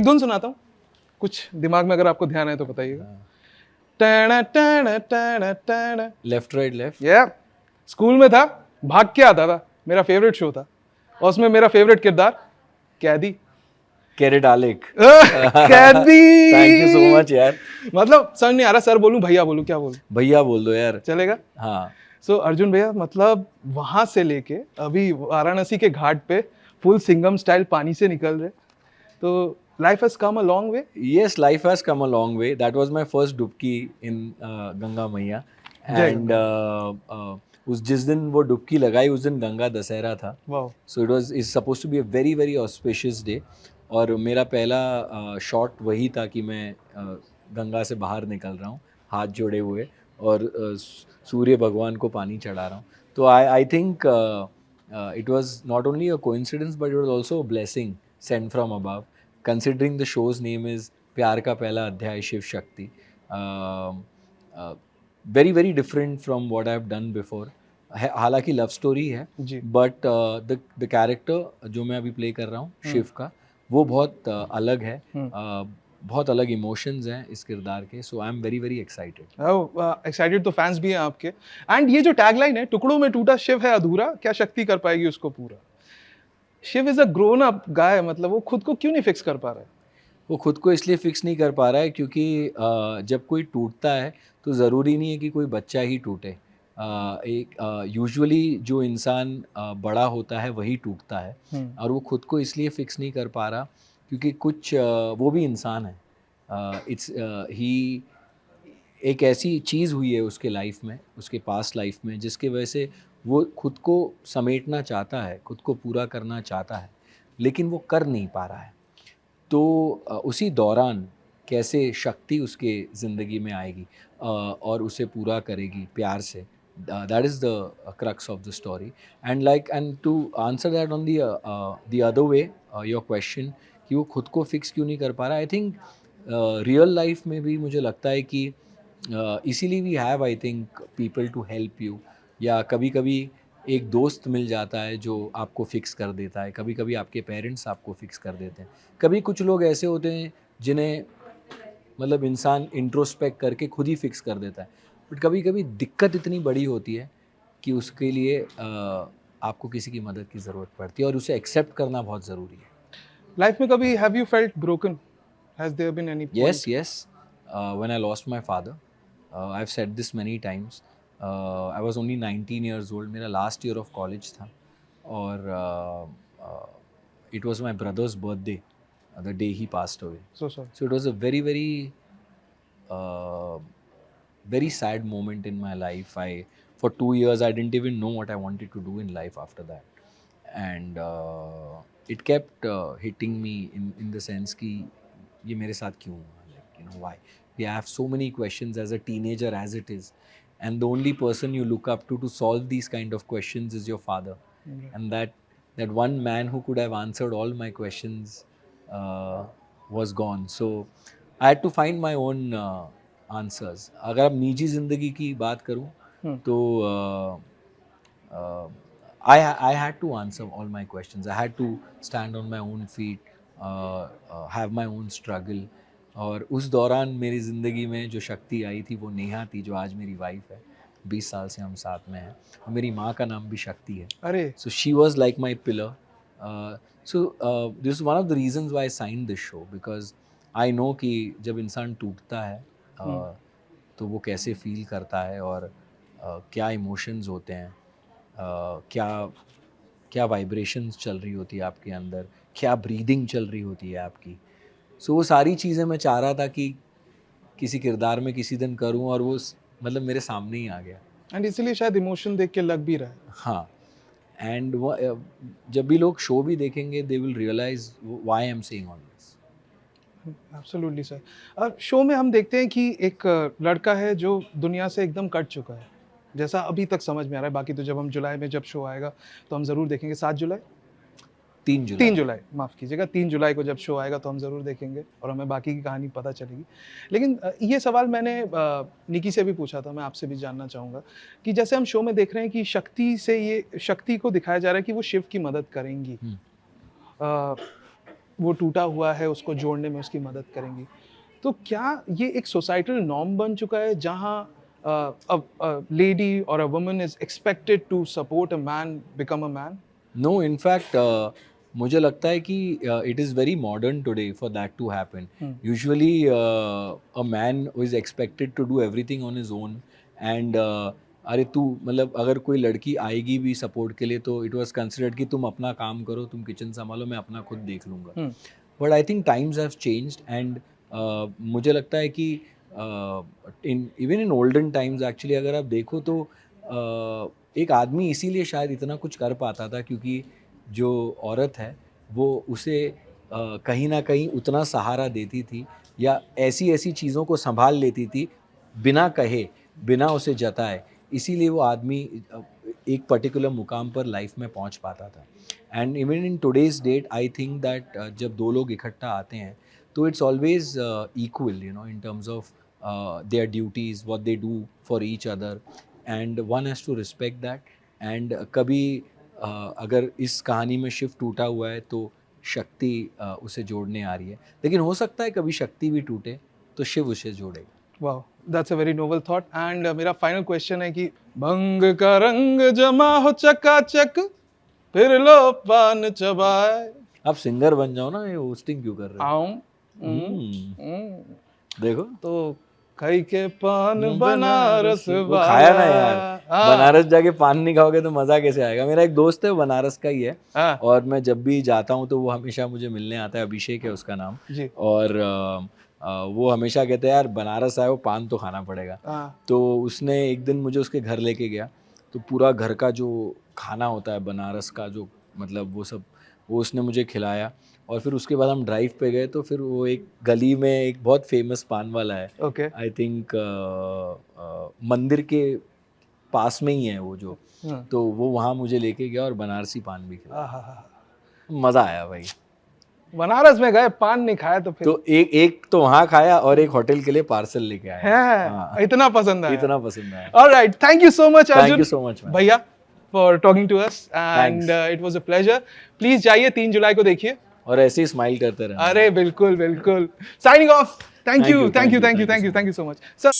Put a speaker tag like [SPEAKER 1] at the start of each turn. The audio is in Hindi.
[SPEAKER 1] एक धुन सुनाता हूँ, कुछ दिमाग में अगर आपको ध्यान है तो बताइएगा। टैना टैना टैना टैना।
[SPEAKER 2] Left right left.
[SPEAKER 1] ये स्कूल में था, भाग के आता था, मेरा फेवरेट शो था, और उसमें मेरा फेवरेट किरदार कैदी।
[SPEAKER 2] कैरेट आलेक।
[SPEAKER 1] कैदी।
[SPEAKER 2] थैंक यू सो मच यार।
[SPEAKER 1] मतलब समझ नहीं आ रहा, सर बोलूं भैया बोलूं, क्या बोलूं?
[SPEAKER 2] भैया बोल दो यार।
[SPEAKER 1] चलेगा?
[SPEAKER 2] हाँ।
[SPEAKER 1] सो अर्जुन भैया, मतलब वहां से लेके अभी वाराणसी के घाट पे फुल सिंघम स्टाइल पानी से निकल रहे, तो life has come a long way.
[SPEAKER 2] Yes, life has come a long way. That was my first डुबकी in गंगा मैया
[SPEAKER 1] जय
[SPEAKER 2] and
[SPEAKER 1] गंगा।
[SPEAKER 2] उस जिस दिन वो डुबकी लगाई उस दिन गंगा दशहरा था.
[SPEAKER 1] Wow.
[SPEAKER 2] So it was is supposed to be a very very auspicious day. और मेरा पहला शॉट वही था कि मैं गंगा से बाहर निकल रहा हूँ हाथ जोड़े हुए और सूर्य भगवान को पानी चढ़ा रहा हूँ. तो I think it was not only a coincidence but it was also a blessing sent from above. Considering the show's name is प्यार का पहला अध्याय Shiv Shakti, very very different from what I have done before. हालांकि लव स्टोरी है
[SPEAKER 1] जी।
[SPEAKER 2] बट द कैरेक्टर जो मैं अभी प्ले कर रहा हूँ शिव का, वो बहुत अलग है. बहुत अलग इमोशंस हैं इस किरदार के. So I am very very excited.
[SPEAKER 1] Excited तो फैंस भी हैं आपके। एंड ये जो टैगलाइन है, टुकड़ों में टूटा शिव है अधूरा, क्या शक्ति कर पाएगी उसको पूरा? Shiv is a grown up guy, मतलब वो खुद को क्यों नहीं फिक्स कर पा रहा है?
[SPEAKER 2] वो खुद को इसलिए फिक्स नहीं कर पा रहा है क्योंकि जब कोई टूटता है तो ज़रूरी नहीं है कि कोई बच्चा ही टूटे. एक यूजुअली जो इंसान बड़ा होता है वही टूटता है. और वो खुद को इसलिए फिक्स नहीं कर पा रहा क्योंकि कुछ वो भी इंसान है. इट्स ही एक ऐसी चीज़ हुई है उसके लाइफ में, उसके पास्ट लाइफ में, जिसके वजह से वो खुद को समेटना चाहता है, खुद को पूरा करना चाहता है, लेकिन वो कर नहीं पा रहा है. तो उसी दौरान कैसे शक्ति उसके ज़िंदगी में आएगी और उसे पूरा करेगी प्यार से. That is the crux of the story. And to answer that on the other way your question कि वो खुद को फिक्स क्यों नहीं कर पा रहा. आई थिंक रियल लाइफ में भी मुझे लगता है कि इसीलिए we have I think people to help you. या कभी कभी एक दोस्त मिल जाता है जो आपको फिक्स कर देता है, कभी कभी आपके पेरेंट्स आपको फिक्स कर देते हैं, कभी कुछ लोग ऐसे होते हैं जिन्हें मतलब इंसान इंट्रोस्पेक्ट करके खुद ही फिक्स कर देता है. बट कभी कभी दिक्कत इतनी बड़ी होती है कि उसके लिए आपको किसी की मदद की ज़रूरत पड़ती है और उसे एक्सेप्ट करना बहुत ज़रूरी है.
[SPEAKER 1] लाइफ में कभी have you felt broken? Has there been any
[SPEAKER 2] Yes,
[SPEAKER 1] point?
[SPEAKER 2] yes. When I lost my father, I've said this many times. I was only 19 years old. मेरा last year of college था और it was my brother's birthday, the day he passed away.
[SPEAKER 1] So sorry.
[SPEAKER 2] So it was a very, uh, very sad moment in my life. For 2 years, I didn't even know what I wanted to do in life after that. And it kept hitting me in the sense कि ये मेरे साथ क्यों हुआ? Like, you know, why? We have so many questions as a teenager as it is. And the only person you look up to solve these kind of questions is your father. And that one man who could have answered all my questions was gone. So I had to find my own answers. अगर अब निजी ज़िंदगी की बात करूँ तो I had to answer all my questions. I had to stand on my own feet, have my own struggle. और उस दौरान मेरी ज़िंदगी में जो शक्ति आई थी वो नेहा थी, जो आज मेरी वाइफ है. 20 साल से हम साथ में हैं और मेरी माँ का नाम भी शक्ति है.
[SPEAKER 1] अरे
[SPEAKER 2] So she was like my pillar. So this is one of the reasons why I signed this show, because I know कि जब इंसान टूटता है तो वो कैसे फील करता है और क्या इमोशंस होते हैं, क्या क्या वाइब्रेशंस चल रही होती है आपके अंदर, क्या ब्रीदिंग चल रही होती है आपकी. सो वो सारी चीज़ें मैं चाह रहा था कि किसी किरदार में किसी दिन करूं और वो मतलब मेरे सामने ही आ गया.
[SPEAKER 1] एंड इसीलिए शायद इमोशन देख के लग भी रहा है।
[SPEAKER 2] हाँ. एंड जब भी लोग शो भी देखेंगे they will realise why I am saying all this.
[SPEAKER 1] Absolutely sir. Show में हम देखते हैं कि एक लड़का है जो दुनिया से एकदम कट चुका है, जैसा अभी तक समझ में आ रहा है। बाकी तो जब हम जुलाई में जब शो आएगा तो हम ज़रूर देखेंगे। 7 जुलाई,
[SPEAKER 2] 3 जुलाई
[SPEAKER 1] 3 जुलाई माफ़ कीजिएगा, 3 जुलाई को जब शो आएगा तो हम ज़रूर देखेंगे और हमें बाकी की कहानी पता चलेगी। लेकिन ये सवाल मैंने निकी से भी पूछा था, मैं आपसे भी जानना चाहूँगा कि जैसे हम शो में देख रहे हैं कि शक्ति को दिखाया जा रहा है कि वो शिव की मदद करेंगी। वो टूटा हुआ है उसको जोड़ने में उसकी मदद करेंगी। तो क्या ये एक सोसाइटल नॉर्म बन चुका है जहाँ लेडी और a woman is expected to support a man become a man?
[SPEAKER 2] No, in fact मुझे लगता है कि it is very modern today for that to happen. Usually a man is expected to do everything on his own. And अरे तू मतलब अगर कोई लड़की आएगी भी सपोर्ट के लिए तो इट वाज कंसिडर्ड कि तुम अपना काम करो, तुम किचन संभालो, मैं अपना खुद देख लूँगा. But I think times have changed. And मुझे लगता है कि in even in olden times actually अगर आप देखो तो एक आदमी इसीलिए शायद इतना कुछ कर पाता था क्योंकि जो औरत है वो उसे कहीं ना कहीं उतना सहारा देती थी या ऐसी ऐसी चीज़ों को संभाल लेती थी बिना कहे, बिना उसे जताए. इसीलिए वो आदमी एक पर्टिकुलर मुकाम पर लाइफ में पहुंच पाता था. And even in today's date I think that जब दो लोग इकट्ठा आते हैं तो it's always equal, you know, in terms of their duties, what they do for each other, and one has to respect that. and कभी अगर इस कहानी में शिव टूटा हुआ है तो शक्ति उसे जोड़ने आ रही है, लेकिन हो सकता है कभी शक्ति भी टूटे तो शिव उसे जोड़ेगा.
[SPEAKER 1] वाह, that's a very noble thought. And मेरा फाइनल क्वेश्चन है कि भंग का रंग जमा हो चकाचक, फिर लो पान चबाए.
[SPEAKER 2] आप सिंगर बन जाओ ना, ये होस्टिंग क्यों कर रहे हो?
[SPEAKER 1] आऊं
[SPEAKER 2] देखो
[SPEAKER 1] तो खाई के पान बनारस
[SPEAKER 2] वो खाया ना यार.
[SPEAKER 1] हाँ.
[SPEAKER 2] बनारस जाके पान नहीं खाओगे तो मजा कैसे आएगा? मेरा एक दोस्त है वो बनारस का ही है
[SPEAKER 1] हाँ.
[SPEAKER 2] और मैं जब भी जाता हूँ तो वो हमेशा मुझे मिलने आता है. अभिषेक है उसका नाम.
[SPEAKER 1] जी.
[SPEAKER 2] और वो हमेशा कहते हैं यार बनारस आए हो पान तो खाना पड़ेगा.
[SPEAKER 1] हाँ.
[SPEAKER 2] तो उसने एक दिन मुझे उसके घर लेके गया तो पूरा घर का जो खाना होता है बनारस का, जो मतलब वो सब, वो उसने मुझे खिलाया. और फिर उसके बाद हम ड्राइव पे गए तो फिर वो एक गली में एक बहुत फेमस पान वाला है.
[SPEAKER 1] ओके.
[SPEAKER 2] आई थिंक मंदिर के पास में ही है वो जो. तो वो वहाँ मुझे लेके गया और बनारसी पान भी खिलाया. मज़ा आया भाई.
[SPEAKER 1] बनारस में गए पान नहीं खाया तो फिर
[SPEAKER 2] तो एक तो वहाँ खाया और एक होटल के लिए पार्सल लेके आया.
[SPEAKER 1] है.
[SPEAKER 2] हाँ.
[SPEAKER 1] इतना पसंद आया.
[SPEAKER 2] इतना पसंद आया.
[SPEAKER 1] Alright, thank you so much
[SPEAKER 2] thank
[SPEAKER 1] Arjun
[SPEAKER 2] you so much
[SPEAKER 1] भैया for talking to us and
[SPEAKER 2] Thanks.
[SPEAKER 1] It was a pleasure. Please जाइए 3 जुलाई को देखिए.
[SPEAKER 2] और ऐसे ही स्माइल करते रहना.
[SPEAKER 1] अरे बिल्कुल बिल्कुल. Signing off. Thank
[SPEAKER 2] Thank
[SPEAKER 1] you
[SPEAKER 2] you,
[SPEAKER 1] thank you
[SPEAKER 2] thank
[SPEAKER 1] thank
[SPEAKER 2] you,
[SPEAKER 1] you
[SPEAKER 2] thank
[SPEAKER 1] thank
[SPEAKER 2] you
[SPEAKER 1] you
[SPEAKER 2] so
[SPEAKER 1] thank you so much sir.